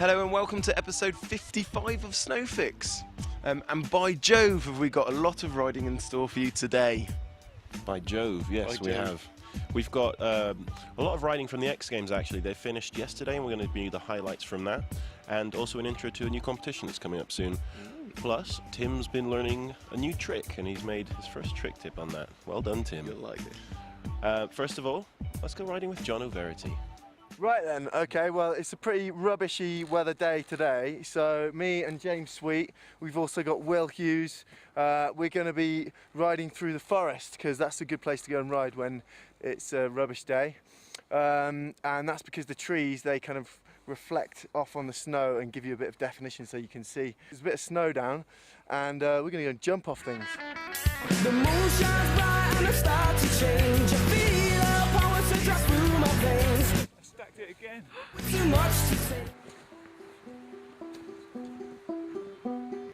Hello and welcome to episode 55 of Snowfix. And by Jove, have we got a lot of riding in store for you today. By Jove, yes, we have. We've got a lot of riding from the X Games actually. They finished yesterday and we're going to be the highlights from that. And also an intro to a new competition that's coming up soon. Plus, Tim's been learning a new trick and he's made his first trick tip on that. Well done, Tim. You'll like it. First of all, let's go riding with Johno Verity. Right then, okay, well it's a pretty rubbishy weather day today, so me and James Sweet, we've also got Will Hughes, we're going to be riding through the forest because that's a good place to go and ride when it's a rubbish day, and that's because the trees, they kind of reflect off on the snow and give you a bit of definition so you can see. There's a bit of snow down and we're going to go and jump off things. The moon shines bright and I start to change. I feel a power surge through my veins. Stacked it again. Too much to take.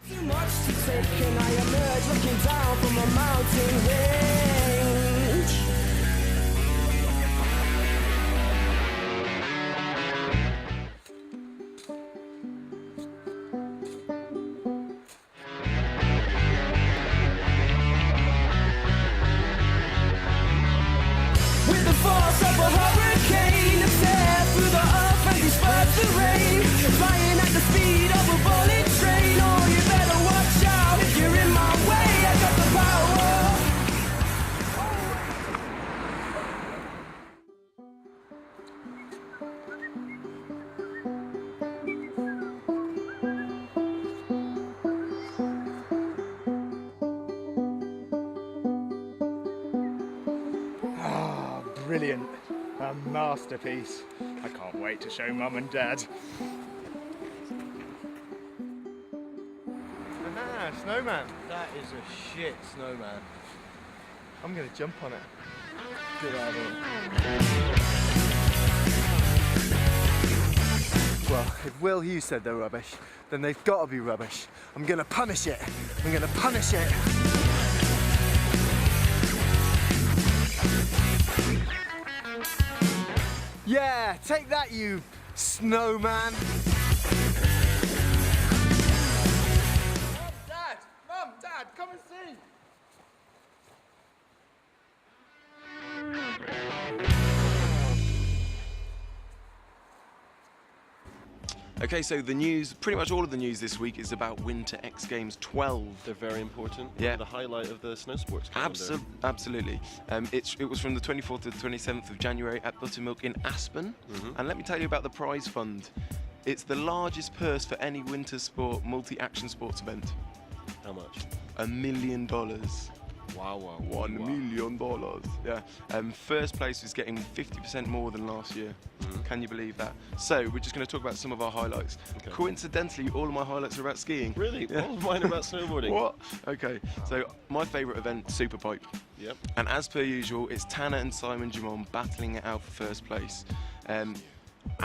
Too much to take, and I emerge looking down from a mountain range. With the force of a hurricane, a tear through the earth and disperse the rain. Flying at the speed of a bullet train. Oh, you better watch out if you're in my way. I got the power. Ah, brilliant. A masterpiece. I can't wait to show Mum and Dad. Ah, snowman. That is a shit snowman. I'm going to jump on it. Good idea. Well, if Will Hughes said they're rubbish, then they've got to be rubbish. I'm going to punish it. I'm going to punish it. Yeah, take that, you snowman. Mum, Dad, come and see. Okay, so the news, pretty much all of the news this week is about Winter X Games 12. They're very important. Yeah. The highlight of the snow sports calendar. Absolutely. It was from the 24th to the 27th of January at Buttermilk in Aspen. And let me tell you about the prize fund. It's the largest purse for any winter sport, multi-action sports event. How much? $1 million. Wow. $1 million. Yeah. First place was getting 50% more than last year. Can you believe that? So we're just going to talk about some of our highlights. Okay. Coincidentally, all of my highlights are about skiing. Really? Yeah. What was mine about snowboarding? What? Okay. So my favourite event, Superpipe. Yep. And as per usual, it's Tanner and Simon Jamon battling it out for first place. And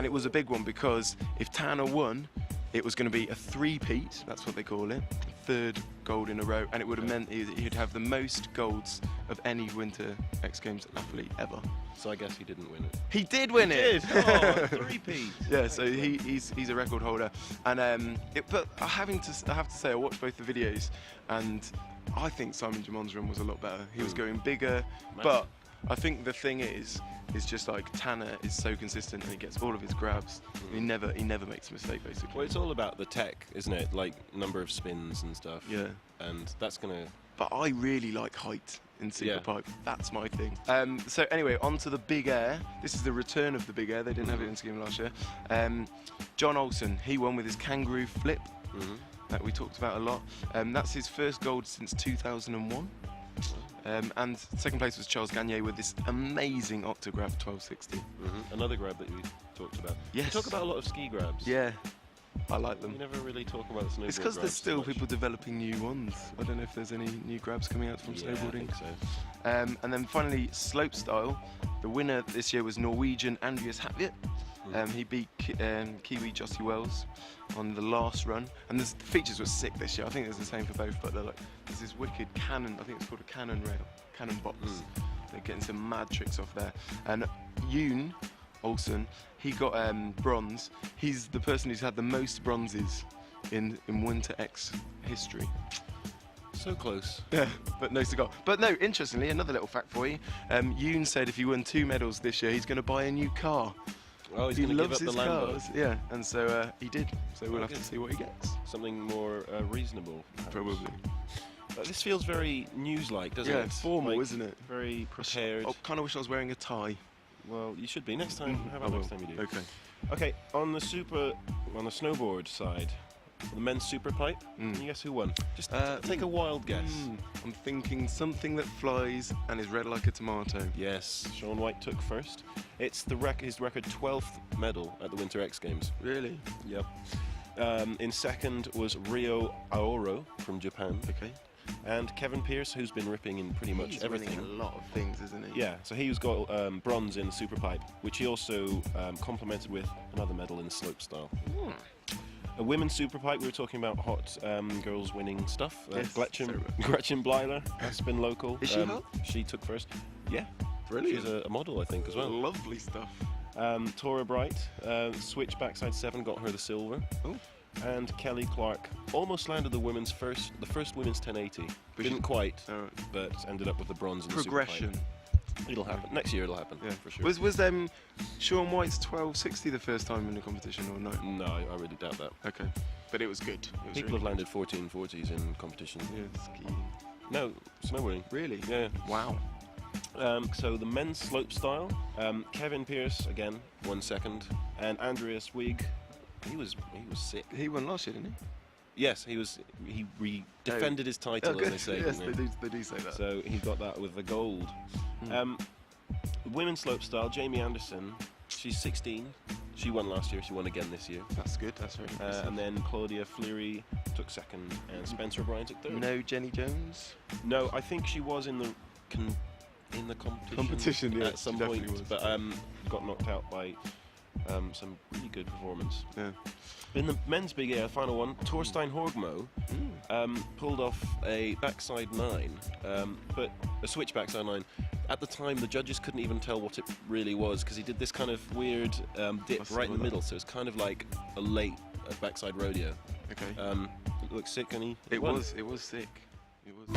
it was a big one because if Tanner won, it was going to be a three-peat, that's what they call it, third gold in a row, and it would have meant he'd have the most golds of any Winter X Games athlete ever. So I guess he didn't win it. He did win it! Oh, three-peat. Yeah, so he's a record holder. And but I have to say, I watched both the videos, and I think Simon Jamon's run was a lot better. He was going bigger, but I think the thing is just like Tanner is so consistent and he gets all of his grabs. He never makes a mistake, basically. Well, it's all about the tech, isn't it? Like number of spins and stuff. Yeah. And that's gonna. But I really like height in Superpipe. Yeah. That's my thing. So anyway, on to the Big Air. This is the return of the Big Air. They didn't have it in skiing last year. John Olsen, he won with his kangaroo flip that we talked about a lot. That's his first gold since 2001. And second place was Charles Gagne with this amazing octograph 1260. Another grab that we talked about. Yes. You talk about a lot of ski grabs. Yeah, I like them. You never really talk about the snowboard It's because there's grabs still much. people developing new ones. I don't know if there's any new grabs coming out from Yeah, snowboarding. I think so. And then finally, slopestyle. The winner this year was Norwegian Andreas Hatviet. He beat Kiwi Jossie Wells on the last run. And the features were sick this year. I think it's the same for both, but they're like, there's this wicked cannon, I think it's called a cannon rail, cannon box. They're getting some mad tricks off there. And Yoon Olsen, he got bronze. He's the person who's had the most bronzes in Winter X history. So close. Yeah, but no cigar. But no, interestingly, another little fact for you. Yoon said if he won 2 medals this year, he's going to buy a new car. Oh, he's He going to give loves up the his Lambo. cars. Yeah, and so he did. So we'll have to see what he gets. Something more reasonable. perhaps. Probably. This feels very news-like, doesn't Yeah, it? formal, Like, isn't it? Very prepared. I kind of wish I was wearing a tie. Well, you should be next time. How I about will. next time you do? Okay. Okay, on the snowboard side, the men's super pipe. Can you guess who won? Just take a wild guess. I'm thinking something that flies and is red like a tomato. Yes, Sean White took first. It's his record 12th medal at the Winter X Games. Really? Yep. In second was Ryo Aoro from Japan. Okay. And Kevin Pierce, who's been ripping in pretty much He's everything. winning a lot of things, isn't he? Yeah, so he's got bronze in the super pipe, which he also complemented with another medal in slopestyle. A women's super pipe, we were talking about hot girls winning stuff. Yes, Gretchen Bleiler, that's been local. Is she hot? She took first. Yeah, Brilliant. she's a model, I think, as well. Lovely stuff. Tora Bright, switch backside 7, got her the silver. Oh. And Kelly Clark almost landed the first women's 1080. Didn't quite, Alright. but ended up with the bronze in the super Progression. pipe. It'll happen. Next year it'll happen, Yeah, for sure. Was Sean White's 1260 the first time in the competition or no? No, I really doubt that. Okay. But it was good. It was People have landed 1440s in competition. Yeah, skiing. No, snowboarding. Really? Yeah. Wow. So the men's slope style, Kevin Pierce again, 1 second, and Andreas Wiig, he was sick. He won last year, didn't he? Yes, he defended his title, as they say. Yes, didn't they do say that. So he got that with the gold. Women's slope style, Jamie Anderson, she's 16. She won last year. She won again this year. That's good. That's very impressive. And then Claudia Fleury took second, and Spencer O'Brien took third. No Jenny Jones. No, I think she was in the competition. Yeah, at some she point, definitely was. but got knocked out by some really good performance. Yeah. In the men's big air, final one, Torstein Horgmo pulled off a backside 9, but a switch backside 9. At the time, the judges couldn't even tell what it really was because he did this kind of weird dip right in the middle, so it's kind of like a late backside rodeo. Okay. It looked sick, and It won. was sick. It was.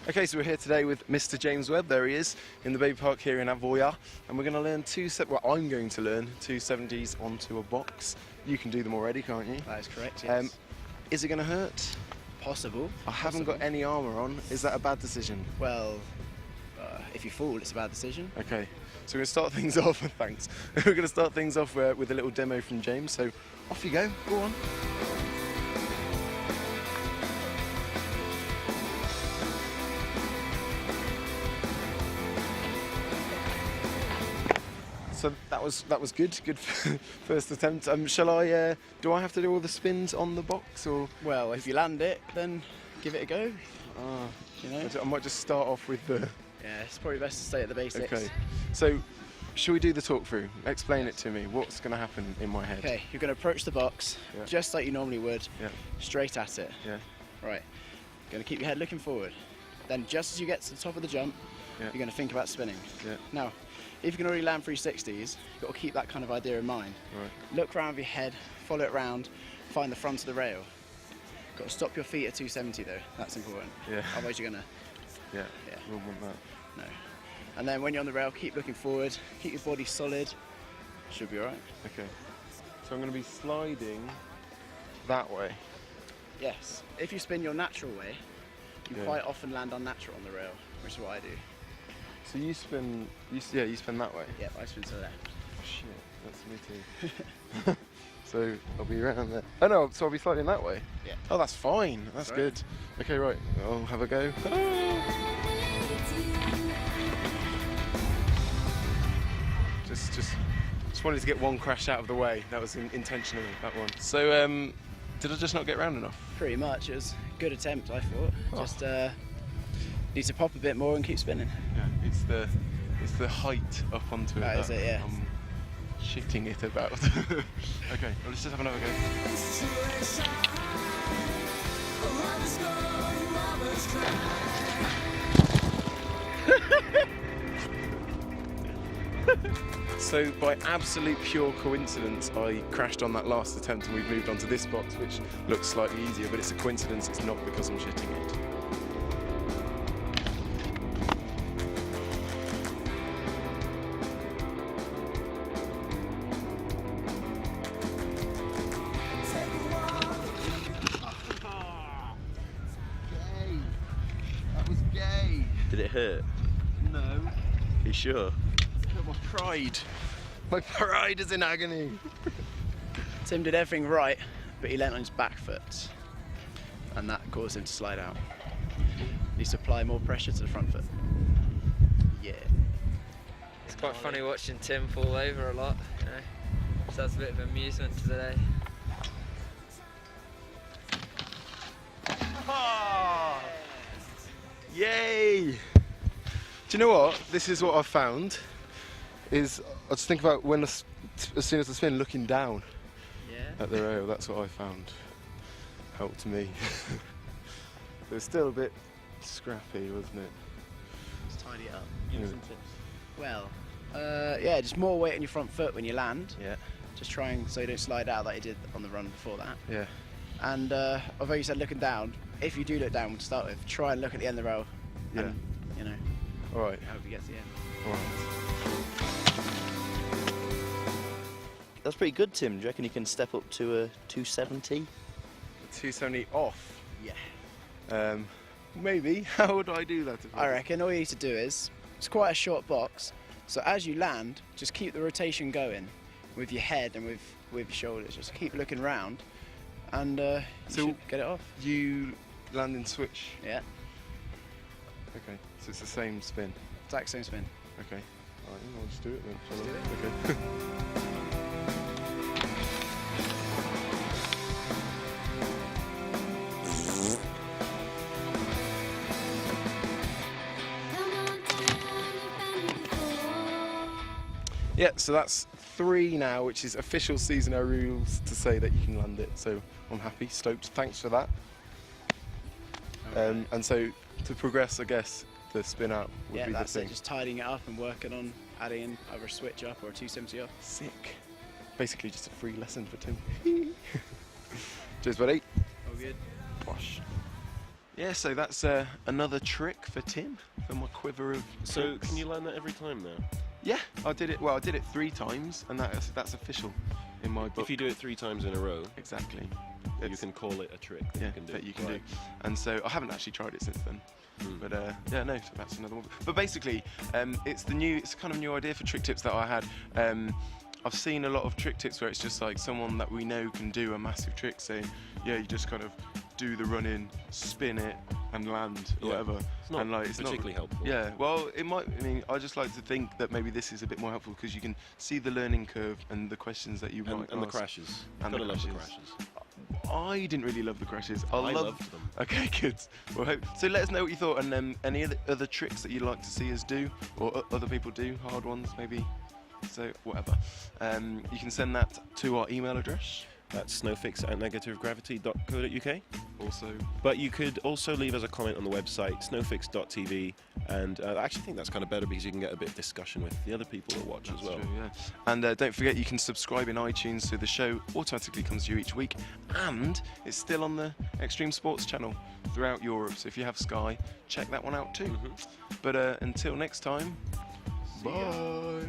Okay, so we're here today with Mr. James Webb. There he is in the baby park here in Avoya, and we're going to learn I'm going to learn 270s onto a box. You can do them already, can't you? That is correct, yes. Is it going to hurt? Possible. I haven't got any armour on. Is that a bad decision? Well, if you fall, it's a bad decision. Okay, so we're going to start things off. Thanks. We're going to start things off with a little demo from James. So off you go. Go on. So that was good. Good first attempt. Shall I? Do I have to do all the spins on the box, or? Well, if you land it, then give it a go. You know? I might just start off with the. Yeah, it's probably best to stay at the basics. Okay. So, shall we do the talk through? Explain it to me. What's going to happen in my head? Okay, you're going to approach the box Yeah. just like you normally would, Yeah. straight at it. Yeah. Right. Going to keep your head looking forward. Then, just as you get to the top of the jump, Yeah. you're going to think about spinning. Yeah. Now, if you can already land 360s, you've got to keep that kind of idea in mind. Right. Look round with your head, follow it round, find the front of the rail. Got to stop your feet at 270 though, that's important. Yeah. Otherwise you're gonna, Yeah. Yeah. We'll want that. no. And then when you're on the rail, keep looking forward, keep your body solid, should be alright. Okay. So I'm going to be sliding that way. Yes. If you spin your natural way, you Yeah. quite often land unnatural on the rail, which is what I do. So you spin. You spin that way. Yep, I spin to the left. Shit, that's me too. So I'll be around there. Oh no, so I'll be sliding that way? Yeah. Oh, that's fine. That's Right. good. Okay, right. I'll have a go. Just wanted to get one crash out of the way. That was intentional, that one. So, did I just not get round enough? Pretty much, it was a good attempt, I thought. Oh. Just need to pop a bit more and keep spinning. Yeah, it's the height up onto it. That is it, yeah. I'm shitting it about. Okay, well, let's just have another go. So by absolute pure coincidence, I crashed on that last attempt and we've moved on to this box, which looks slightly easier, but it's a coincidence, it's not because I'm shitting it. Did it hurt? No. You sure? My pride. My pride is in agony. Tim did everything right, but he leant on his back foot, and that caused him to slide out. He needs to apply more pressure to the front foot. Yeah. It's quite funny watching Tim fall over a lot, you know. So that's a bit of amusement today. Oh, yay! Do you know what? This is what I've found. Is I just think about when as soon as I spin, looking down at the rail. That's what I found helped me. It was still a bit scrappy, wasn't it? Just tidy it up. Yeah. Some tips. Well, yeah, just more weight on your front foot when you land. Yeah. Just trying so you don't slide out like you did on the run before that. Yeah. And although you said looking down, if you do look down to start with, try and look at the end of the rail. Yeah. And, you know, All right. hope you get to the end. All right. That's pretty good, Tim. Do you reckon you can step up to a 270? 270 off. Yeah. Maybe. How would I do that? I reckon all you need to do is, it's quite a short box, so as you land, just keep the rotation going with your head and with your shoulders. Just keep looking round, and you should get it off. You land and switch. Yeah, Okay. So it's the same spin. exact same spin. Okay. All right, I'll just do it then. Just do it. Okay. Yeah, so that's 3 now, which is official season air rules to say that you can land it. So I'm happy, stoked. Thanks for that. And so to progress, I guess the spin out would Yeah, be the that's thing. it. Just tidying it up and working on adding in either a switch up or a 270 off. Sick. Basically, just a free lesson for Tim. Cheers, buddy. All good. Wash. Yeah, so that's another trick for Tim for my quiver of. So tricks. can you land that every time now? Yeah, I did it. Well, I did it 3 times, and that's official in my book. If you do it 3 times in a row, exactly, you can call it a trick that yeah, you can do. that you can Right. do. And so I haven't actually tried it since then. But yeah, no, so that's another one. But basically, it's a kind of new idea for trick tips that I had. I've seen a lot of trick tips where it's just like someone that we know can do a massive trick, saying, yeah, you just kind of do the run in, spin it, and land, or Yeah. whatever. It's not and like, it's particularly helpful. Yeah, well, it might. I mean, I just like to think that maybe this is a bit more helpful because you can see the learning curve and the questions that you might And the ask. crashes. And Gotta the love the crashes. crashes. I didn't really love the crashes. I loved them. Okay, good. Well, so let us know what you thought, and any other tricks that you'd like to see us do, or other people do, hard ones maybe. So whatever. You can send that to our email address. That's snowfix@negativegravity.co.uk. Also, But you could also leave us a comment on the website, snowfix.tv, and I actually think that's kind of better because you can get a bit of discussion with the other people that watch as well. true, yeah. And don't forget you can subscribe in iTunes so the show automatically comes to you each week, and it's still on the Extreme Sports channel throughout Europe. So if you have Sky, check that one out too. But until next time, bye.